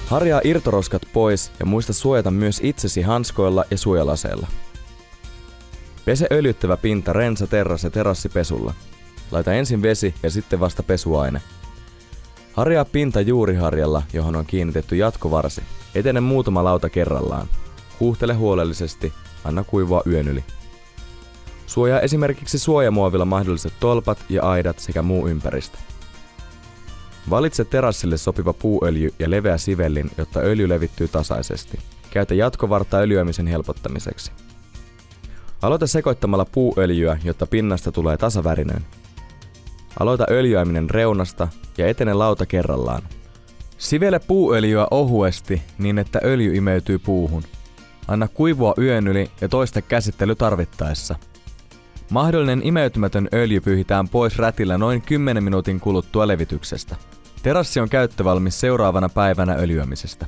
Harjaa irtoroskat pois ja muista suojata myös itsesi hanskoilla ja suojalaseilla. Pese öljyttävä pinta rensa, terras ja terassipesulla. Laita ensin vesi ja sitten vasta pesuaine. Harjaa pinta juuriharjalla, johon on kiinnitetty jatkovarsi. Etene muutama lauta kerrallaan. Huuhtele huolellisesti, anna kuivua yön yli. Suojaa esimerkiksi suojamuovilla mahdolliset tolpat ja aidat sekä muu ympäristö. Valitse terassille sopiva puuöljy ja leveä sivellin, jotta öljy levittyy tasaisesti. Käytä jatkovartta öljyämisen helpottamiseksi. Aloita sekoittamalla puuöljyä, jotta pinnasta tulee tasavärinen. Aloita öljyäminen reunasta ja etene lauta kerrallaan. Sivele puuöljyä ohuesti niin, että öljy imeytyy puuhun. Anna kuivua yön yli ja toista käsittely tarvittaessa. Mahdollinen imeytymätön öljy pyyhitään pois rätillä noin 10 minuutin kuluttua levityksestä. Terassi on käyttövalmis seuraavana päivänä öljyämisestä.